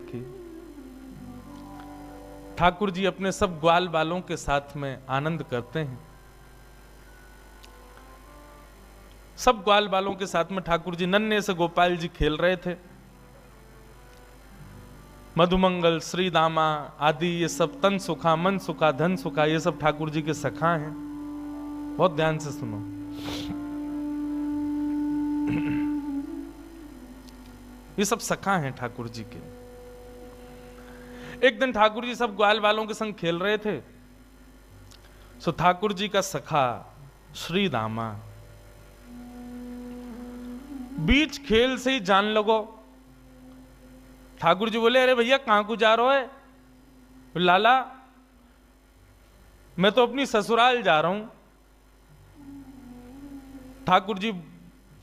सखी। ठाकुर जी अपने सब ग्वाल बालों के साथ में आनंद करते हैं। सब ग्वाल बालों के साथ में ठाकुर जी नन्हे से गोपाल जी खेल रहे थे। मधुमंगल, श्री दामा आदि ये सब तन सुखा, मन सुखा, धन सुखा, ये सब ठाकुर जी के सखा हैं। बहुत ध्यान से सुनो। ये सब सखा हैं ठाकुर जी के। एक दिन ठाकुर जी सब ग्वाल बालों के संग खेल रहे थे। सो ठाकुर जी का सखा श्री दामा बीच खेल से ही जान लगो। ठाकुर जी बोले, अरे भैया कहां को जा रहे है? लाला मैं तो अपनी ससुराल जा रहा हूं। ठाकुर जी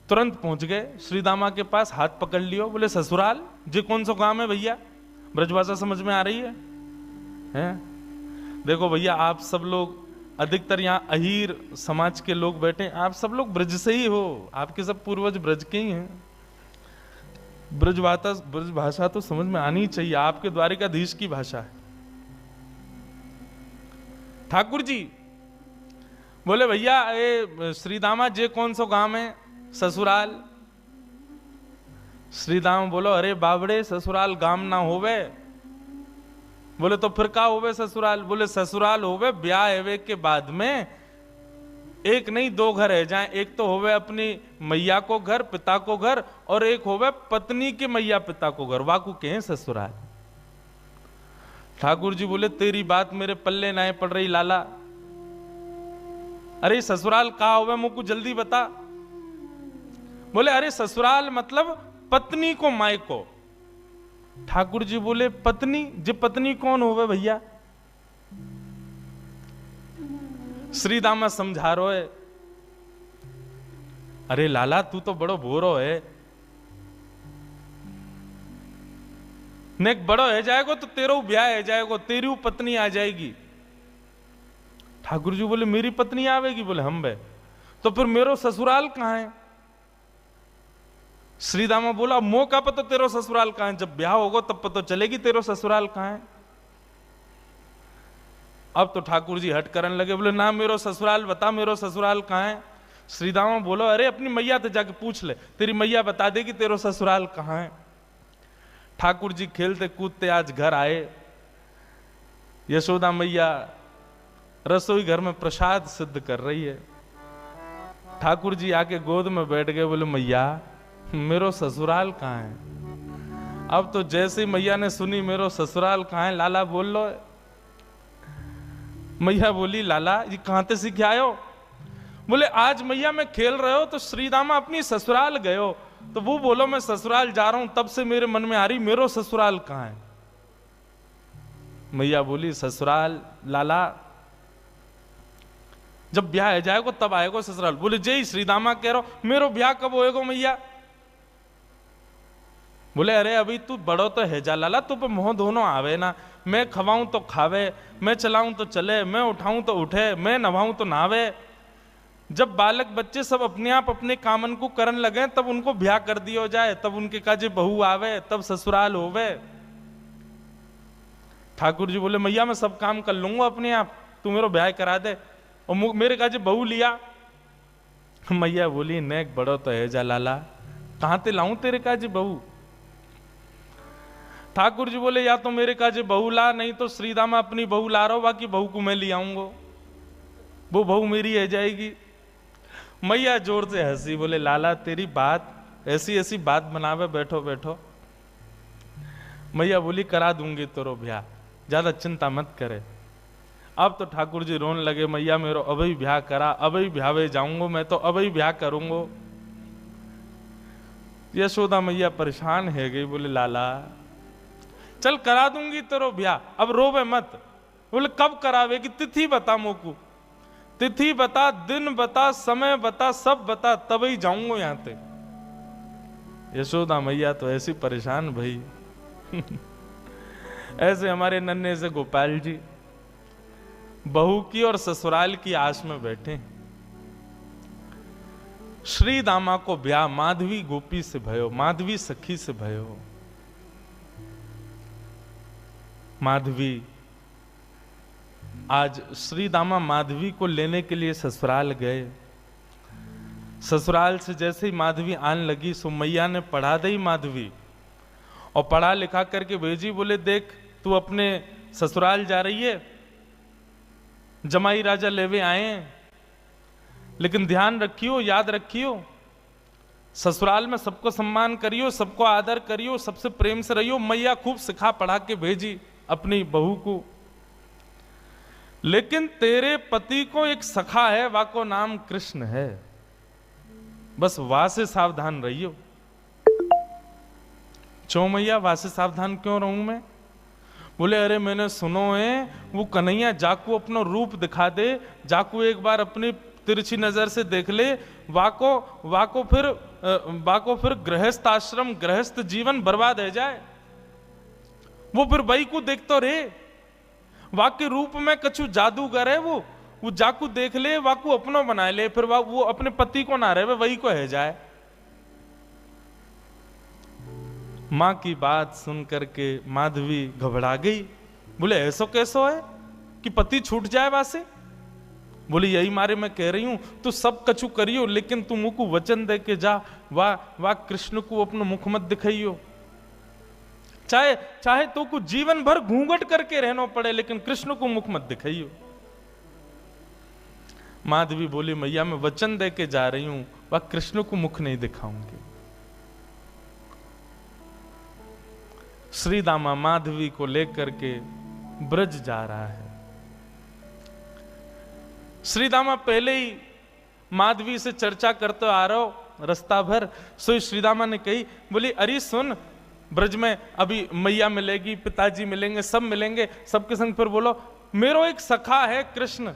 तुरंत पहुंच गए श्रीदामा के पास, हाथ पकड़ लियो। बोले, ससुराल जी कौन सा काम है भैया? ब्रजभाषा समझ में आ रही है? देखो भैया, आप सब लोग अधिकतर यहाँ अहीर समाज के लोग बैठे, आप सब लोग ब्रज से ही हो, आपके सब पूर्वज ब्रज के ही हैं। ब्रज भाषा तो समझ में आनी चाहिए, आपके द्वारिकाधीश की भाषा है। ठाकुर जी बोले, भैया ये श्रीदामा जे कौन सा गांव है? ससुराल। श्रीदामा बोलो, अरे बाबड़े ससुराल गांव ना होवे। बोले, तो फिर का होवे ससुराल? बोले, ससुराल होवे ब्याह हेवे के बाद में एक नहीं दो घर है जाए। एक तो होवे अपनी मैया को घर, पिता को घर, और एक होवे पत्नी के मैया पिता को घर, वाकू के हैं ससुराल। ठाकुर जी बोले, तेरी बात मेरे पल्ले ना पड़ रही लाला। अरे ससुराल कहा होवे मुझको जल्दी बता। बोले, अरे ससुराल मतलब पत्नी को माई को। ठाकुर जी बोले, पत्नी जी पत्नी कौन होवे भैया? श्रीदामा समझा रो है, अरे लाला तू तो बड़ो भोरो है, नेक बड़ो है जाएगो तो तेरो ब्याह है जाएगो, तेरी पत्नी आ जाएगी। ठाकुर जी बोले, मेरी पत्नी आवेगी? बोले, हम बे। तो फिर मेरो ससुराल कहां है? श्रीदामा बोला, मो का पता तेरो ससुराल कहां है? जब ब्याह होगा तब पता चलेगी तेरो ससुराल कहां है। अब तो ठाकुर जी हट करने लगे, बोले, ना मेरो ससुराल बता, मेरो ससुराल कहां है? श्रीदामा बोलो, अरे अपनी मैया से जाके पूछ ले, तेरी मैया बता देगी तेरो ससुराल कहां है। ठाकुर जी खेलते कूदते आज घर आए। यशोदा मैया रसोई घर में प्रसाद सिद्ध कर रही है। ठाकुर जी आके गोद में बैठ गए, बोले, मैया मेरो ससुराल कहां है? अब तो जैसे ही मैया ने सुनी मेरो ससुराल कहां है, लाला बोल लो। मैया बोली, लाला ये कहां से सीख आयो? बोले, आज मैया मैं खेल रहे हो तो श्रीदामा अपनी ससुराल गए हो, तो वो बोलो मैं ससुराल जा रहा हूं, तब से मेरे मन में आ रही मेरो ससुराल कहां है। मैया बोली, ससुराल लाला जब ब्याह है जाएगा तब आएगा ससुराल। बोले, जय श्रीदामा कह रहा हो, मेरो ब्याह कब होएगा मैया? बोले, अरे अभी तू बड़ो तो है जा लाला, तू पे मोह दोनों आवे ना। मैं खवाऊं तो खावे, मैं चलाऊं तो चले, मैं उठाऊं तो उठे, मैं नवाऊं तो नहावे। जब बालक बच्चे सब अपने आप अपने कामन को करन लगे तब उनको ब्याह कर दियो जाए, तब उनके काजे बहू आवे, तब ससुराल होवे। ठाकुर जी बोले, मैया मैं सब काम कर लूंगा अपने आप, तू मेरा ब्याह करा दे और मेरे काजे बहू लिया। मैया बोली, नेक बड़ो तो है जा लाला, कहां ते लाऊं तेरे काजे बहू? ठाकुर जी बोले, या तो मेरे काजे बहू ला, नहीं तो श्रीदामा अपनी बहू ला रहा हो, बाकी बहू को मैं ले आऊंगा, वो बहू मेरी है जाएगी। मैया जोर से हंसी, बोले, लाला तेरी बात ऐसी ऐसी बात बनावे, बैठो बैठो। मैया बोली, करा दूंगी तेरो ब्याह, ज्यादा चिंता मत करे। अब तो ठाकुर जी रोने लगे, मैया मेरो अभी ब्याह करा, अभी ब्याह जाऊंगा, मैं तो अभी ब्याह करूंगा। यशोदा मैया परेशान है गई, बोले, लाला चल करा दूंगी तेरो ब्याह, अब रोवे मत। बोले, कब करावेगी? तिथि बता मोकू, तिथि बता, दिन बता, समय बता, सब बता, तभी जाऊंगा यहां ते। यशोदा मैया तो ऐसी परेशान भाई। ऐसे हमारे नन्हे से गोपाल जी बहू की और ससुराल की आस में बैठे। श्री दामा को ब्याह माधवी गोपी से भयो, माधवी सखी से भयो। माधवी, आज श्री दामा माधवी को लेने के लिए ससुराल गए। ससुराल से जैसे ही माधवी आने लगी सो मैया ने पढ़ा दी माधवी और पढ़ा लिखा करके भेजी। बोले देख तू अपने ससुराल जा रही है, जमाई राजा लेवे आए, लेकिन ध्यान रखियो, याद रखियो, ससुराल में सबको सम्मान करियो, सबको आदर करियो, सबसे प्रेम से रहियो। मैया खूब सिखा पढ़ा के भेजी अपनी बहू को। लेकिन तेरे पति को एक सखा है, वाको नाम कृष्ण है, बस वहां से सावधान रहियो। क्यों मैया, वहां से सावधान क्यों रहूं मैं? बोले अरे मैंने सुनो है वो कन्हैया जाकू अपना रूप दिखा दे, जाकू एक बार अपनी तिरछी नजर से देख ले, वाको फिर गृहस्थ आश्रम गृहस्थ जीवन बर्बाद है जाए। वो फिर वही को देखते रहे, वाके रूप में कछु जादूगर है वो जाकू देख ले, वाकू अपनो बना ले, फिर वो अपने पति को ना रहे, वही को है जाए। मां की बात सुन करके माधवी घबरा गई। बोले ऐसो कैसो है कि पति छूट जाए वासे? बोले यही मारे मैं कह रही हूं तू सब कछु करियो, लेकिन तू मुख को वचन दे के जा, वाह कृष्ण को अपना मुख मत दिखाइयो। चाहे तो कुछ जीवन भर घूंघट करके रहना पड़े, लेकिन कृष्ण को मुख मत दिखाइयो। माधवी बोली मैया मैं वचन दे के जा रही हूं, वह कृष्ण को मुख नहीं दिखाऊंगी। श्री दामा माधवी को लेकर के ब्रज जा रहा है। श्री दामा पहले ही माधवी से चर्चा करते आ रहा हो रास्ता भर। सो श्री दामा ने कही, बोली अरे सुन, ब्रज में अभी मैया मिलेगी, पिताजी मिलेंगे, सब मिलेंगे, सबके संग फिर बोलो मेरो एक सखा है कृष्ण,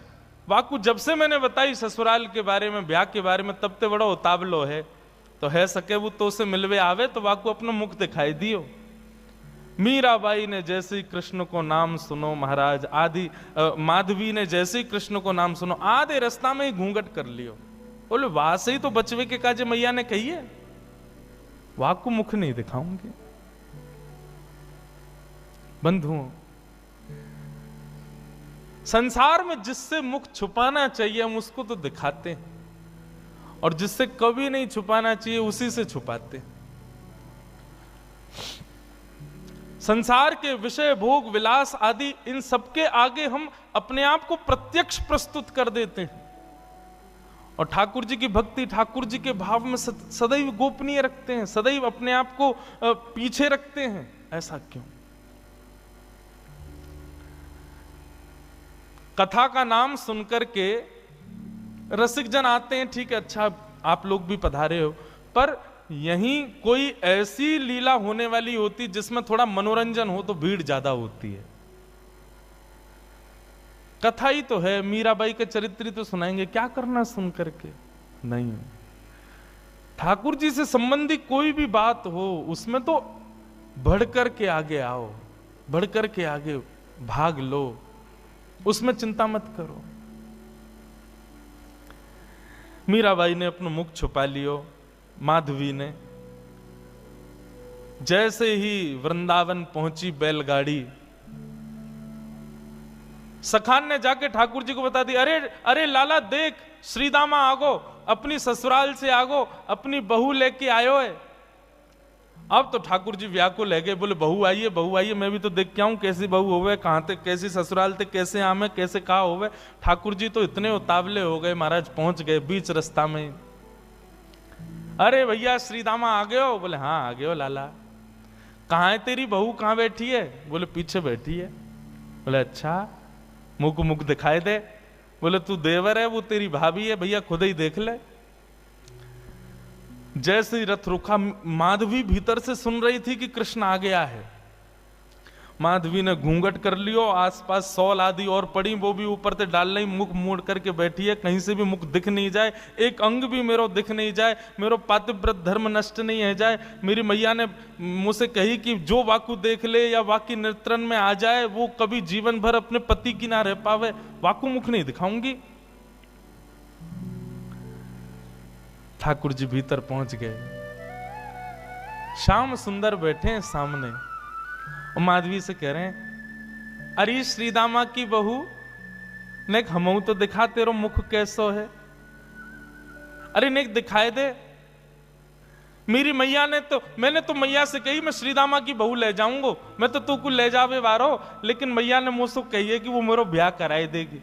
वाकू जब से मैंने बताई ससुराल के बारे में, ब्याह के बारे में, तब ते बड़ा उतावलो है, तो है सके वो तो से मिलवे आवे तो वाकू अपना मुख दिखाई दियो। मीराबाई ने जैसे ही कृष्ण को नाम सुनो महाराज, माधवी ने जैसे ही कृष्ण को नाम सुनो, आधे रास्ता में ही घूंघट कर लियो। बोले वहां से ही तो बचवे के काजे मैया ने कही है, वहां को मुख नहीं दिखाऊंगी। बंधुओं, संसार में जिससे मुख छुपाना चाहिए हम उसको तो दिखाते हैं, और जिससे कभी नहीं छुपाना चाहिए उसी से छुपाते हैं। संसार के विषय भोग विलास आदि इन सबके आगे हम अपने आप को प्रत्यक्ष प्रस्तुत कर देते हैं, और ठाकुर जी की भक्ति, ठाकुर जी के भाव में सदैव गोपनीय रखते हैं, सदैव अपने आप को पीछे रखते हैं। ऐसा क्यों? कथा का नाम सुनकर के रसिक जन आते हैं, ठीक है, अच्छा आप लोग भी पधारे हो, पर यहीं कोई ऐसी लीला होने वाली होती जिसमें थोड़ा मनोरंजन हो तो भीड़ ज्यादा होती है। कथा ही तो है, मीराबाई के चरित्र तो सुनाएंगे, क्या करना सुन करके? नहीं, ठाकुर जी से संबंधी कोई भी बात हो उसमें तो बढ़कर के आगे आओ, बढ़कर के आगे भाग लो, उसमें चिंता मत करो। मीराबाई ने अपना मुख छुपा लियो। माधवी ने जैसे ही वृंदावन पहुंची बैलगाड़ी, सखान ने जाके ठाकुर जी को बता दी, अरे लाला देख, श्रीदामा आगो, अपनी ससुराल से आगो, अपनी बहू लेके आयो है। अब तो ठाकुर जी व्याकुल है गए, बोले बहू आइए, मैं भी तो देख के आऊं कैसी बहू होवे, कहां तक कैसी ससुराल थे, कैसे आमे, कैसे कहा होवे। ठाकुर जी तो इतने उतावले हो गए महाराज, पहुंच गए बीच रास्ता में। अरे भैया श्रीदामा आ गए हो? बोले हाँ आ गए हो लाला। कहाँ है तेरी बहू, कहाँ बैठी है? बोले पीछे बैठी है। बोले अच्छा, मुंह को मुख दिखाई दे। बोले तू देवर है, वो तेरी भाभी है, भैया खुद ही देख ले। जैसे ही रथ रुका, माधवी भीतर से सुन रही थी कि कृष्ण आ गया है। माधवी ने घूंघट कर लियो, आसपास सौल आदि और पड़ी, वो भी ऊपर से डाल नहीं, मुख मोड़ करके बैठी है, कहीं से भी मुख दिख नहीं जाए, एक अंग भी मेरो दिख नहीं जाए, मेरो पातिव्रत धर्म नष्ट नहीं है जाए। मेरी मैया ने मुझसे कही कि जो वाकु देख ले या वाकी नेत्रन में आ जाए वो कभी जीवन भर अपने पति की ना रह पावे, वाकु मुख नहीं दिखाऊंगी। ठाकुर जी भीतर पहुंच गए, श्याम सुंदर बैठे हैं सामने, और माधवी से कह रहे हैं अरे श्रीदामा की बहू नेक हमऊ तो दिखा तेरो मुख कैसो है। अरे नेक दिखाए दे। मेरी मैया ने तो, मैंने तो मैया से कही मैं श्रीदामा की बहू ले जाऊंगा, मैं तो तू को ले जावे वारो, लेकिन मैया ने मुझसे कही है कि वो मेरा ब्याह कराए देगी।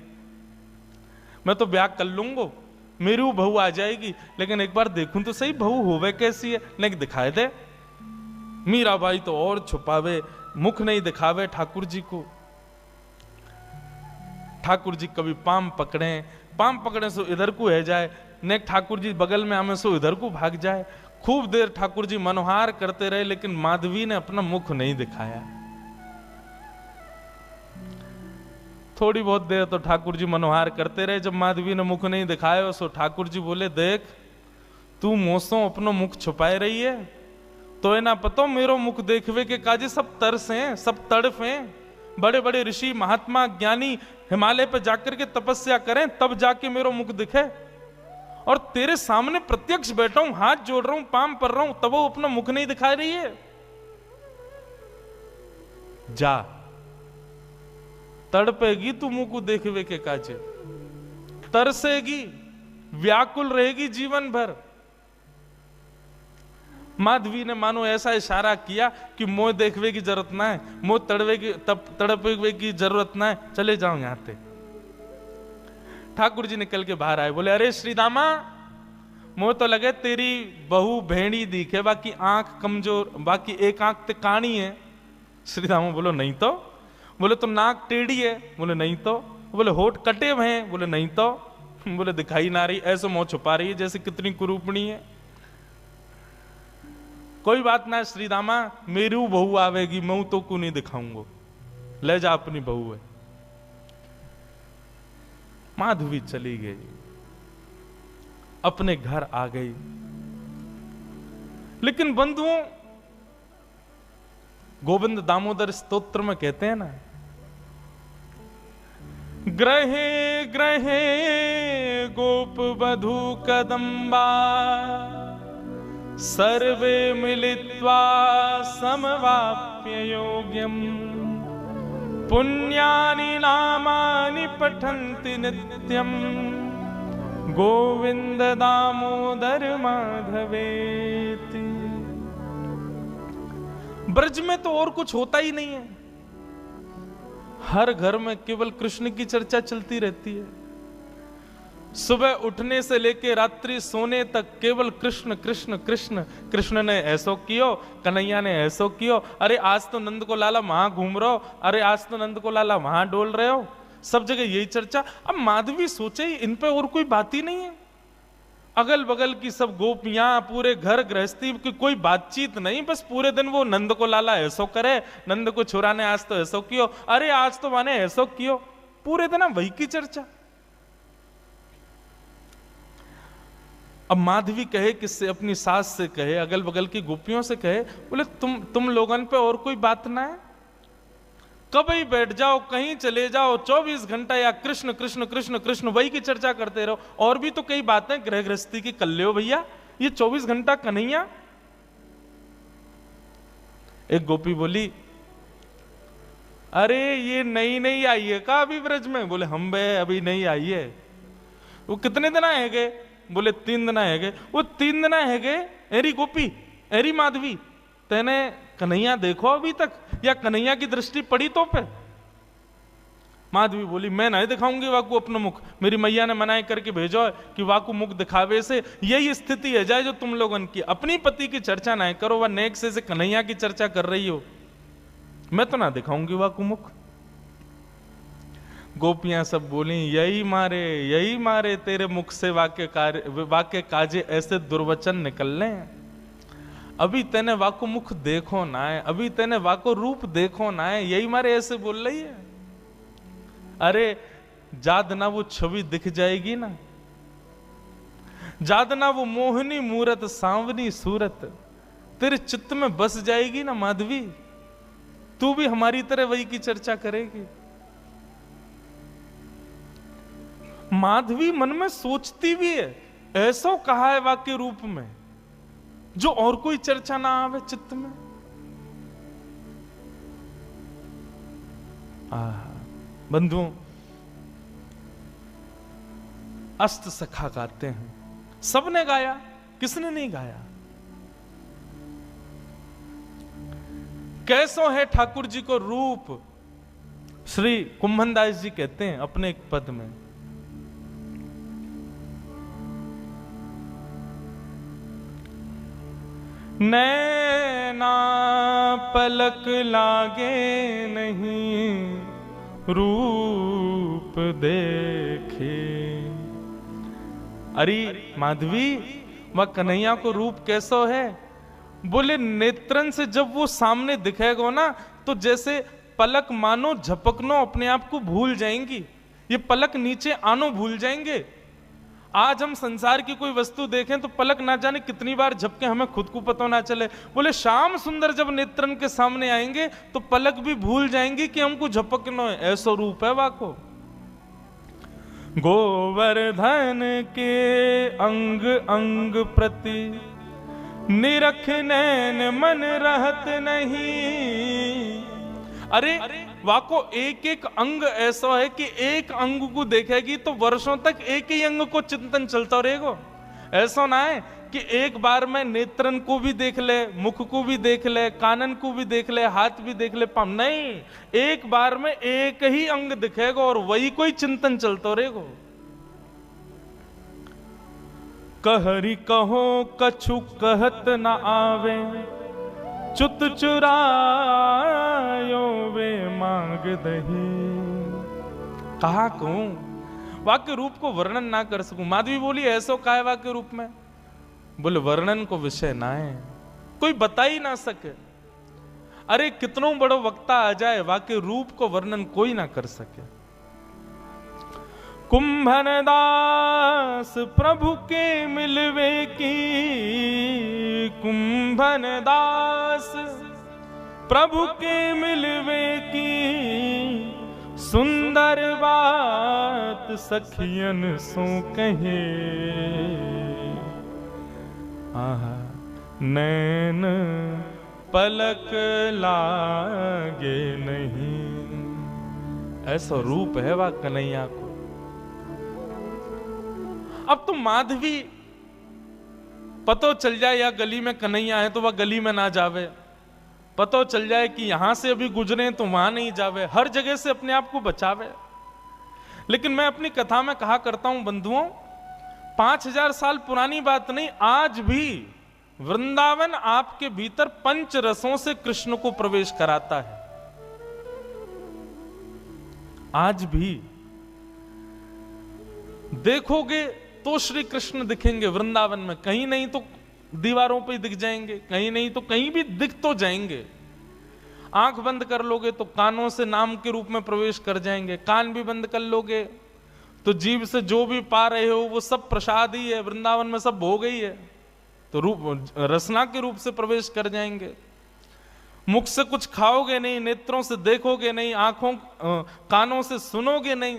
मैं तो ब्याह कर लूंगा, मेरी वो बहू आ जाएगी, लेकिन एक बार देखूं तो सही बहू होवे कैसी है। नेक दिखाए दे। मीराबाई तो और छुपावे, मुख नहीं दिखावे ठाकुर जी को। ठाकुर जी कभी पाम पकड़े सो इधर को है जाए, नेक ठाकुर जी बगल में आमे सो इधर को भाग जाए। खूब देर ठाकुर जी मनोहार करते रहे, लेकिन माधवी ने अपना मुख नहीं दिखाया। थोड़ी बहुत देर तो ठाकुर जी मनोहार करते रहे। जब माधवी ने मुख नहीं दिखाया सो ठाकुर जी बोले, देख तू मोसों अपनो मुख छुपाए रही है, तो है ना पतो मेरो मुख देखवे के काजे सब तरस हैं, सब तड़फ हैं। बड़े बड़े ऋषि महात्मा ज्ञानी हिमालय पर जाकर के तपस्या करें तब जाके मेरो मुख दिखे, और तेरे सामने प्रत्यक्ष बैठा हूं, हाथ जोड़ रहा हूं, पाम पर रहा हूं, तब वो अपना मुख नहीं दिखा रही है। जा तड़पेगी तू मुंह को देखवे के काजे, तरसेगी, व्याकुल रहेगी जीवन भर। माधवी ने मानो ऐसा इशारा किया कि मोह देखवे की जरूरत ना है, मोह तड़पवे की जरूरत ना है, चले जाओ यहां से। ठाकुर जी निकल के बाहर आए, बोले अरे श्रीदामा मोह तो लगे तेरी बहू भेड़ी दिखे, बाकी आंख कमजोर, बाकी एक आंख ते काणी है। श्रीदामा बोलो नहीं तो। बोले तो नाक टेढ़ी है, बोले नहीं तो। बोले होठ कटे हुए हैं, बोले नहीं तो। बोले दिखाई ना रही, ऐसे मुंह छुपा रही है जैसे कितनी कुरूपणी है। कोई बात ना श्रीदामा, मेरी बहू आवेगी, मैं तो को नहीं दिखाऊंगा, ले जा अपनी बहू है। माधवी चली गई, अपने घर आ गई। लेकिन बंधुओं, गोविंद दामोदर स्तोत्र में कहते हैं ना, ग्रहे ग्रहे गोप वधू कदम्बा सर्वे मिलित्वा समवाप्य योग्यम पुण्यानि नामानि पठन्ति नित्यम गोविंद दामोदर माधवेति। ब्रज में तो और कुछ होता ही नहीं है, हर घर में केवल कृष्ण की चर्चा चलती रहती है। सुबह उठने से लेकर रात्रि सोने तक केवल कृष्ण कृष्ण कृष्ण। कृष्ण ने ऐसो कियो, कन्हैया ने ऐसो कियो, अरे आज तो नंद को लाला वहां घूम रहे हो, अरे आज तो नंद को लाला वहां डोल रहे हो, सब जगह यही चर्चा। अब माधवी सोचे इन पे और कोई बात ही नहीं है, अगल बगल की सब गोपियां, पूरे घर गृहस्थी की कोई बातचीत नहीं, बस पूरे दिन वो नंद को लाला ऐसो करे, नंद को छुरा ने आज तो ऐसो कियो, अरे आज तो माने ऐसो कियो, पूरे दिन वही की चर्चा। अब माधवी कहे किससे, अपनी सास से कहे, अगल बगल की गोपियों से कहे, बोले तुम लोगन पे और कोई बात ना है, कभी बैठ जाओ, कहीं चले जाओ, 24 घंटा या कृष्ण कृष्ण कृष्ण कृष्ण वही की चर्चा करते रहो। और भी तो कई बातें गृह गृहस्थी की कर लो भैया, ये 24 घंटा कन्हैया। एक गोपी बोली, अरे ये नई नई आई है का अभी ब्रज में? बोले हम बे अभी नहीं आई है। वो कितने दिन आए गए? बोले 3 दिन है गए। वो 3 दिन है गए, एरी गोपी एरी माधवी तेने कन्हैया देखो अभी तक, या कन्हैया की दृष्टि पड़ी तो पे? माधवी बोली मैं नहीं दिखाऊंगी वाकू अपना मुख, मेरी मैया ने मनाई करके भेजो है कि वाकू मुख दिखावे से यही स्थिति है जाए जो तुम लोगन की, अपनी पति की चर्चा नहीं करो, वह नेक से कन्हैया की चर्चा कर रही हो, मैं तो ना दिखाऊंगी वाकू मुख। गोपियां सब बोली यही मारे तेरे मुख से वाक्य काजे ऐसे दुर्वचन निकलने, अभी तेने वाको मुख देखो ना है, अभी तेने वाको रूप देखो ना है, यही मारे ऐसे बोल रही है। अरे जाद ना वो छवि दिख जाएगी ना, जाद ना वो मोहनी मूरत सांवनी सूरत तेरे चित्त में बस जाएगी ना माधवी, तू भी हमारी तरह वही की चर्चा करेगी। माधवी मन में सोचती भी है, ऐसा कहा है वाक्य रूप में जो और कोई चर्चा ना आवे चित्त में। बंधुओं, अष्ट सखा गाते हैं, सबने गाया, किसने नहीं गाया? कैसो है ठाकुर जी को रूप, श्री कुंभनदास जी कहते हैं अपने एक पद में, नैना पलक लागे नहीं रूप देखे। अरे माधवी, वह कन्हैया को रूप कैसो है? बोले नेत्रन से जब वो सामने दिखेगा ना, तो जैसे पलक मानो झपकनो अपने आप को भूल जाएंगी, ये पलक नीचे आनो भूल जाएंगे। आज हम संसार की कोई वस्तु देखें तो पलक ना जाने कितनी बार झपके, हमें खुद को पता ना चले। बोले श्याम सुंदर जब नेत्रन के सामने आएंगे तो पलक भी भूल जाएंगी कि हमको झपकना है, ऐसा रूप है वाको। गोवर्धन के अंग अंग प्रति निरख नैन मन रहत नहीं। अरे वाको एक एक अंग ऐसा है कि एक अंग को देखेगी तो वर्षों तक एक ही अंग को चिंतन चलता रहेगा। ऐसा ना है कि एक बार में नेत्रन को भी देख ले, मुख को भी देख ले, कानन को भी देख ले, हाथ भी देख ले, पाँव नहीं, एक बार में एक ही अंग दिखेगा और वही कोई चिंतन चलता रहेगा। कहरी कहो कछु कहत न आवे, चुत चुरायो वे मांग दही। कहा कहूं, वाक्य रूप को वर्णन ना कर सकूं। माधवी बोली ऐसो काय वाक्य रूप में? बोले वर्णन को विषय ना है, कोई बता ही ना सके। अरे कितनों बड़ो वक्ता आ जाए, वाक्य रूप को वर्णन कोई ना कर सके। कुंभनदास प्रभु के मिलवे की, कुंभनदास प्रभु के मिलवे की, सुंदर बात सखियन सो कहे। आहा नैन पलक लागे नहीं, ऐसा रूप है वह कन्हैया को। अब तो माधवी पतो चल जाए या गली में कन्हैया है तो वह गली में ना जावे, पतो चल जाए कि यहां से अभी गुजरे तो वहां नहीं जावे, हर जगह से अपने आप को बचावे। लेकिन मैं अपनी कथा में कहा करता हूं बंधुओं, 5000 साल पुरानी बात नहीं, आज भी वृंदावन आपके भीतर पंच रसों से कृष्ण को प्रवेश कराता है। आज भी देखोगे तो श्री कृष्ण दिखेंगे वृंदावन में, कहीं नहीं तो दीवारों पे दिख जाएंगे, कहीं नहीं तो कहीं भी दिख तो जाएंगे। आंख बंद कर लोगे तो कानों से नाम के रूप में प्रवेश कर जाएंगे, कान भी बंद कर लोगे तो जीभ से जो भी पा रहे हो वो सब प्रसाद ही है, वृंदावन में सब हो गई है, तो रूप रसना के रूप से प्रवेश कर जाएंगे। मुख से कुछ खाओगे नहीं, नेत्रों से देखोगे नहीं, आंखों कानों से सुनोगे नहीं,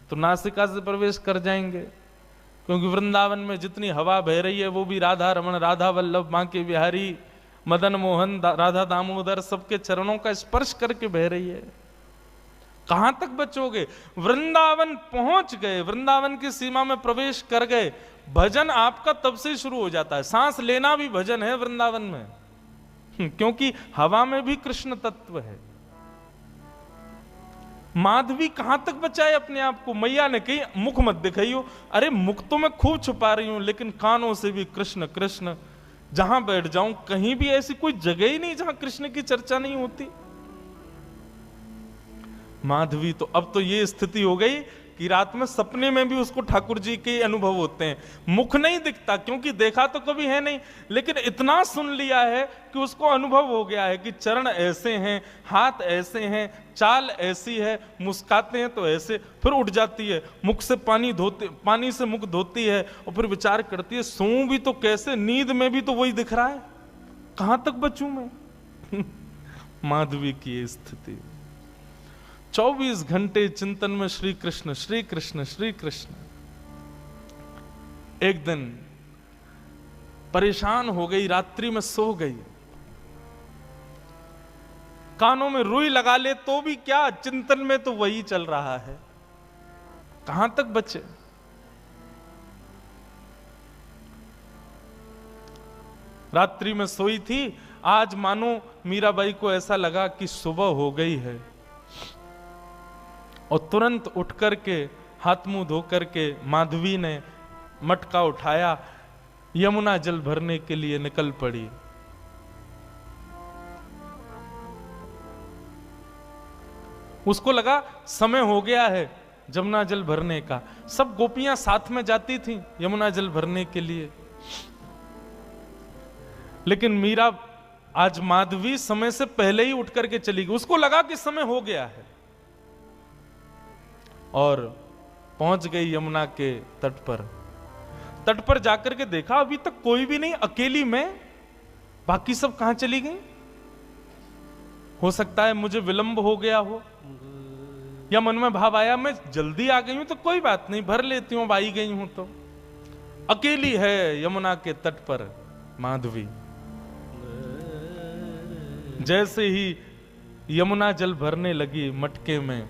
तो नासिका से प्रवेश कर जाएंगे। क्योंकि वृंदावन में जितनी हवा बह रही है वो भी राधा रमण, राधा वल्लभ, बांके बिहारी, मदन मोहन, राधा दामोदर सबके चरणों का स्पर्श करके बह रही है। कहां तक बचोगे? वृंदावन पहुंच गए, वृंदावन की सीमा में प्रवेश कर गए, भजन आपका तब से शुरू हो जाता है। सांस लेना भी भजन है वृंदावन में, क्योंकि हवा में भी कृष्ण तत्व है। माधवी कहां तक बचाए अपने आप को? मैया ने कही मुख मत दिखाइयो। अरे मुख तो मैं खूब छुपा रही हूं, लेकिन कानों से भी कृष्ण कृष्ण। जहां बैठ जाऊं कहीं भी ऐसी कोई जगह ही नहीं जहां कृष्ण की चर्चा नहीं होती। माधवी तो अब तो ये स्थिति हो गई कि रात में सपने में भी उसको ठाकुर जी के अनुभव होते हैं। मुख नहीं दिखता क्योंकि देखा तो कभी है नहीं, लेकिन इतना सुन लिया है कि उसको अनुभव हो गया है कि चरण ऐसे हैं, हाथ ऐसे हैं, चाल ऐसी है, मुस्काते हैं तो ऐसे, फिर उठ जाती है, मुख से पानी से मुख धोती है और फिर विचार करती है सोऊं भी तो कैसे, नींद में भी तो वही दिख रहा है, कहां तक बचूं मैं। माधवी की ये स्थिति। 24 घंटे चिंतन में श्री कृष्ण श्री कृष्ण श्री कृष्ण। एक दिन परेशान हो गई, रात्रि में सो गई, कानों में रुई लगा ले तो भी क्या, चिंतन में तो वही चल रहा है। कहां तक बचे? रात्रि में सोई थी, आज मानो मीराबाई को ऐसा लगा कि सुबह हो गई है, और तुरंत उठ करके हाथ मुंह धो करके माधवी ने मटका उठाया, यमुना जल भरने के लिए निकल पड़ी। उसको लगा समय हो गया है यमुना जल भरने का। सब गोपियां साथ में जाती थीं यमुना जल भरने के लिए, लेकिन मीरा आज माधवी समय से पहले ही उठ करके चली गई। उसको लगा कि समय हो गया है, और पहुंच गई यमुना के तट पर। तट पर जाकर के देखा अभी तक कोई भी नहीं, अकेली में, बाकी सब कहां चली गई? हो सकता है मुझे विलंब हो गया हो, या मन में भाव आया मैं जल्दी आ गई हूं तो कोई बात नहीं, भर लेती हूं, आई गई हूं तो। अकेली है यमुना के तट पर माधवी। जैसे ही यमुना जल भरने लगी मटके में,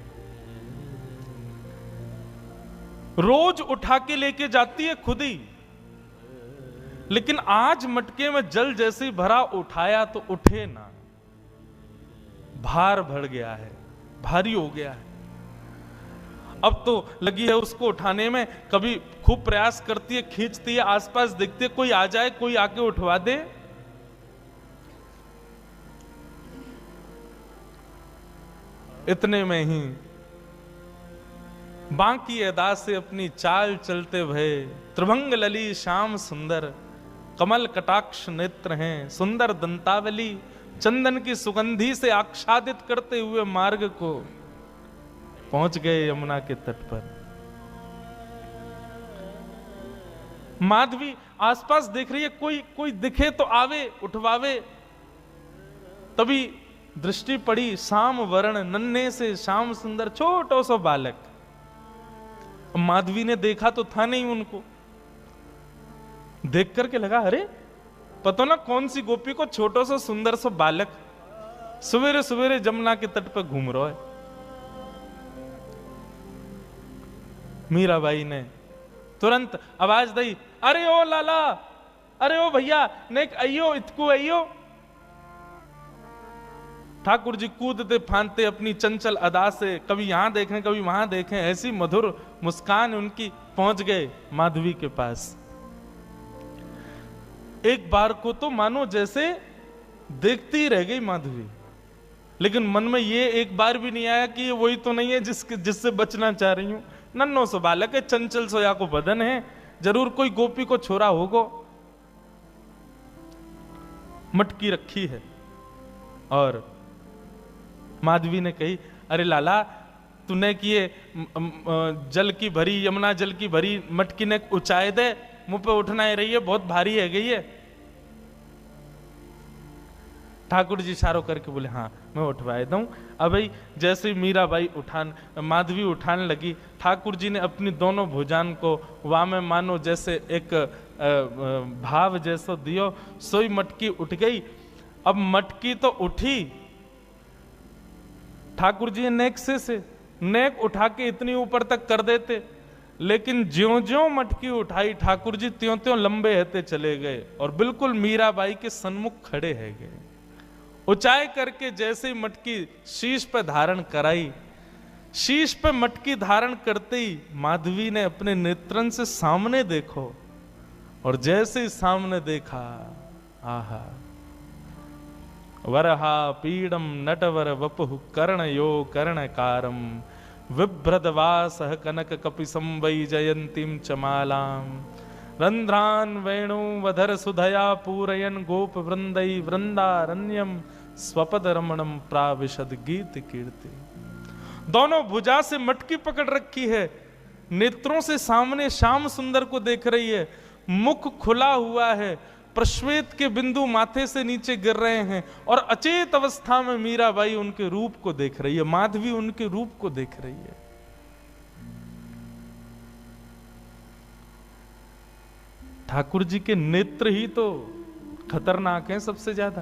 रोज उठा के लेके जाती है खुद ही, लेकिन आज मटके में जल जैसे ही भरा, उठाया तो उठे ना, भार भर गया है, भारी हो गया है। अब तो लगी है उसको उठाने में, कभी खूब प्रयास करती है, खींचती है, आसपास देखती है कोई आ जाए, कोई आके उठवा दे। इतने में ही बांकी अदा से अपनी चाल चलते भये, त्रिभंग लली श्याम सुंदर, कमल कटाक्ष नेत्र हैं, सुंदर दंतावली, चंदन की सुगंधी से आच्छादित करते हुए मार्ग को पहुंच गए यमुना के तट पर। माधवी आसपास देख रही है, कोई दिखे तो आवे, उठवावे। तभी दृष्टि पड़ी श्याम वर्ण, नन्हे से श्याम सुंदर छोटो सो बालक। माधवी ने देखा तो था नहीं उनको, देख करके लगा अरे पता ना कौन सी गोपी को छोटो सो सुंदर सो बालक सवेरे सवेरे जमुना के तट पर घूम रहा है। मीराबाई ने तुरंत आवाज दी, अरे ओ लाला, अरे ओ भैया, नेक अयो, इतकू अयो। ठाकुर जी कूदते फांदते अपनी चंचल अदा से कभी यहां देखें कभी वहां देखें, ऐसी मधुर मुस्कान उनकी, पहुंच गए माधवी के पास। एक बार को तो मानो जैसे देखती रह गई माधवी, लेकिन मन में ये एक बार भी नहीं आया कि ये वही तो नहीं है जिससे बचना चाह रही हूं। नन्नो सो बालक है, चंचल सोया को बदन है, जरूर कोई गोपी को छोरा होगो। मटकी रखी है और माधवी ने कही, अरे लाला तूने किए जल की भरी, यमुना जल की भरी मटकी ने ऊंचाई दे, मुंह पे उठना ही रही है, बहुत भारी है गई है। ठाकुर जी इशारों करके बोले हाँ मैं उठवाए दूं। अब भाई जैसे मीराबाई माधवी उठाने लगी, ठाकुर जी ने अपनी दोनों भुजान को वामे मानो जैसे एक भाव जैसो दियो, सोई मटकी उठ गई। अब मटकी तो उठी, ठाकुर जी नेक से नेक उठा के इतनी ऊपर तक कर देते, लेकिन ज्यों ज्यों मटकी उठाई ठाकुर जी त्यों त्यों लंबे रहते चले गए और बिल्कुल मीराबाई के सन्मुख खड़े है गए। ऊंचाई करके जैसे ही मटकी शीश पे धारण कराई, शीश पे मटकी धारण करते ही माधवी ने अपने नेत्रन से सामने देखो, और जैसे ही सामने देखा, आहा, वरहा पीडम नटवर वपुः कर्णयो कर्णकारम, विभ्रदवासः कनक कपिसं वै जयंतीं चमालां, रंध्रान वेणु वधर सुधया पूरयन गोप वृंदै वृंदारण्यम, स्वपद रमणम प्राविशद गीत कीर्ति। दोनों भुजा से मटकी पकड़ रखी है, नेत्रों से सामने श्याम सुंदर को देख रही है, मुख खुला हुआ है, प्रश्वेत के बिंदु माथे से नीचे गिर रहे हैं, और अचेत अवस्था में मीराबाई उनके रूप को देख रही है, माधवी उनके रूप को देख रही है। ठाकुर जी के नेत्र ही तो खतरनाक हैं सबसे ज्यादा।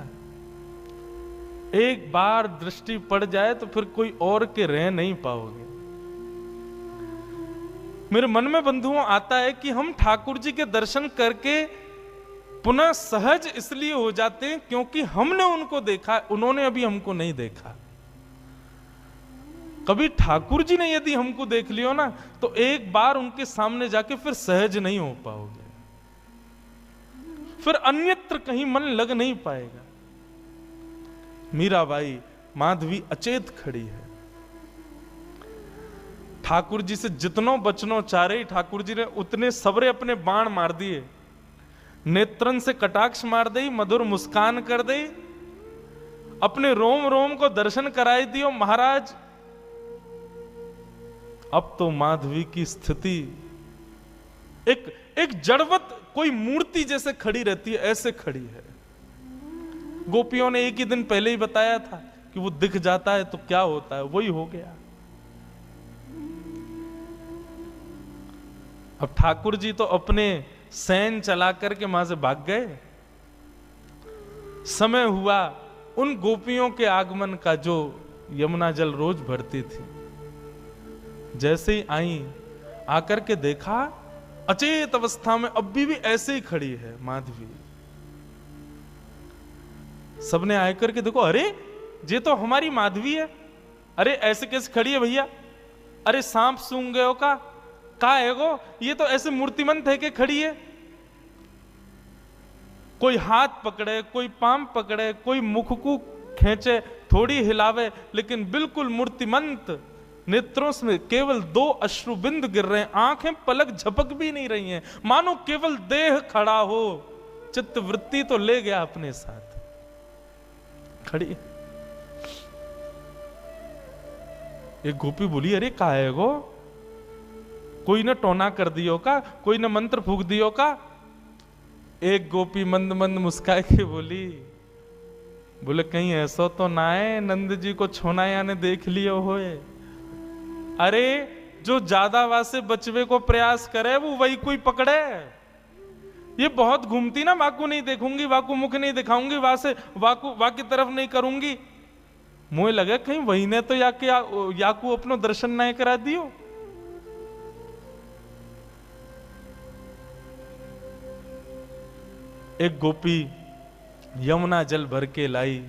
एक बार दृष्टि पड़ जाए तो फिर कोई और के रह नहीं पाओगे। मेरे मन में बंधुओं आता है कि हम ठाकुर जी के दर्शन करके पुनः सहज इसलिए हो जाते हैं क्योंकि हमने उनको देखा, उन्होंने अभी हमको नहीं देखा। कभी ठाकुर जी ने यदि हमको देख लियो ना तो एक बार उनके सामने जाके फिर सहज नहीं हो पाओगे, फिर अन्यत्र कहीं मन लग नहीं पाएगा। मीराबाई माधवी अचेत खड़ी है, ठाकुर जी से जितनो बचनो चारे ठाकुर जी ने उतने सबरे अपने बाण मार दिए, नेत्रन से कटाक्ष मार दी, मधुर मुस्कान कर दी, अपने रोम रोम को दर्शन कराई दियो। महाराज अब तो माधवी की स्थिति एक जड़वत कोई मूर्ति जैसे खड़ी रहती है, ऐसे खड़ी है। गोपियों ने एक ही दिन पहले ही बताया था कि वो दिख जाता है तो क्या होता है, वही हो गया। अब ठाकुर जी तो अपने सैन चला करके वहां से भाग गए। समय हुआ उन गोपियों के आगमन का जो यमुना जल रोज भरती थी। जैसे ही आई, आकर के देखा अचेत अवस्था में अभी भी ऐसे ही खड़ी है माधवी। सबने आकर के देखो, अरे ये तो हमारी माधवी है, अरे ऐसे कैसे खड़ी है भैया, अरे सांप सूंघ गए हो का है गो, ये तो ऐसे मूर्तिमंत है कि खड़ी है। कोई हाथ पकड़े, कोई पांव पकड़े, कोई मुख को खींचे, थोड़ी हिलावे, लेकिन बिल्कुल मूर्तिमंत। नेत्रों से केवल 2 अश्रुबिंद गिर रहे हैं, आंखें पलक झपक भी नहीं रही हैं, मानो केवल देह खड़ा हो। चित्त वृत्ति तो ले गया अपने साथ, खड़ी। एक गोपी बोली, अरे का है गो, कोई ने टोना कर दियो का, कोई ने मंत्र फूक दियो का। एक गोपी मंद मंद मुस्काए के बोली, बोले कहीं ऐसा तो ना है नंद जी को छोनाया ने देख लियो होए। अरे जो ज्यादा वासे बचवे को प्रयास करे वो वही कोई पकड़े। ये बहुत घूमती ना, वाकू नहीं देखूंगी, वाकू मुख नहीं दिखाऊंगी, वासे वाकू की तरफ नहीं करूंगी। मुझे लगे कहीं वही ने तो याकू अपनो दर्शन नहीं करा दियो। एक गोपी यमुना जल भर के लाई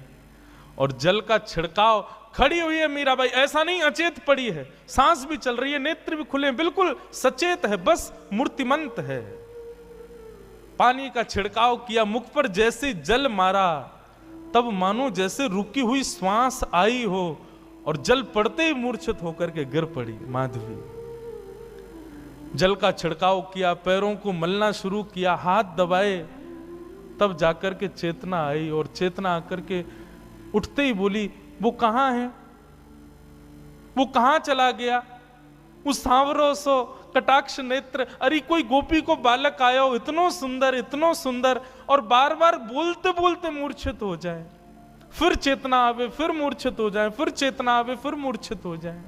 और जल का छिड़काव, खड़ी हुई है मीराबाई, ऐसा नहीं अचेत पड़ी है, सांस भी चल रही है, नेत्र भी खुले, बिल्कुल सचेत है, बस मूर्तिमंत है। पानी का छिड़काव किया, मुख पर जैसे जल मारा तब मानो जैसे रुकी हुई श्वास आई हो, और जल पड़ते ही मूर्छित होकर के गिर पड़ी माधवी। जल का छिड़काव किया, पैरों को मलना शुरू किया, हाथ दबाए, तब जाकर के चेतना आई, और चेतना आकर के उठते ही बोली, वो कहां है, वो कहां चला गया, उस सांवरो सो कटाक्ष नेत्र। अरे कोई गोपी को बालक आया हो, इतनो सुंदर, और बार बार बोलते बोलते मूर्छित हो जाए, फिर चेतना आवे, फिर मूर्छित हो जाए, फिर चेतना आवे, फिर मूर्छित हो जाए।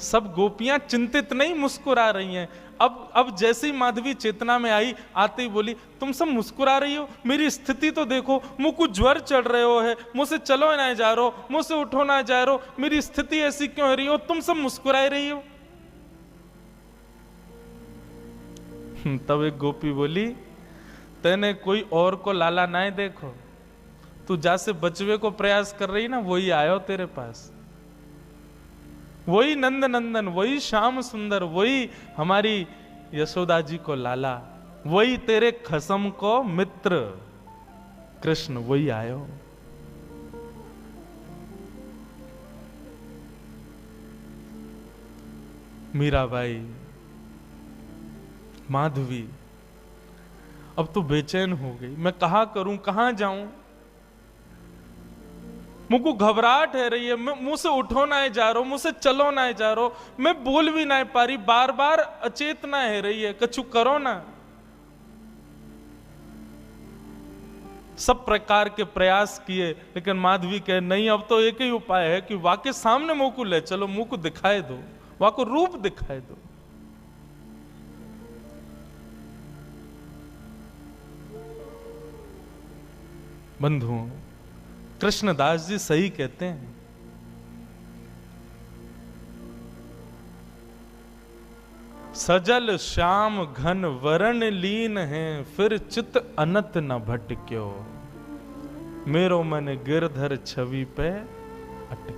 सब गोपियां चिंतित नहीं, मुस्कुरा रही हैं। अब जैसे ही माधवी चेतना में आई, आते ही बोली, तुम सब मुस्कुरा रही हो, मेरी स्थिति तो देखो, मुझ को ज्वर चढ़ रहे हो है, मुझसे चलो ना जा रहे हो, मुझसे उठो ना जा रहे हो, मेरी स्थिति ऐसी क्यों हो रही हो, तुम सब मुस्कुरा रही हो। तब एक गोपी बोली, तेने कोई और को लाला ना देखो, तू जैसे बचवे को प्रयास कर रही ना, वही आयो तेरे पास, वही नंद नंदन, वही श्याम सुंदर, वही हमारी यशोदा जी को लाला, वही तेरे खसम को मित्र कृष्ण, वही आयो। मीराबाई, माधवी अब तो बेचैन हो गई, मैं कहा करूं, कहां जाऊं, मुझको घबराहट है रही है, मुंह से उठो ना जा रहा, मुंह से चलो ना जा रहा, मैं बोल भी ना पा रही, बार बार अचेतना है रही है, कछु करो ना। सब प्रकार के प्रयास किए, लेकिन माधवी कहे नहीं, अब तो एक ही उपाय है कि वाके सामने मुंह को ले चलो, मुंह को दिखाए दो, वाको रूप दिखाए दो। बंधुओं, कृष्णदास जी सही कहते हैं। सजल श्याम घन वरण लीन है, फिर चित अनत न भटक्यो, मेरो मन गिरधर छवि पे अटक्यो।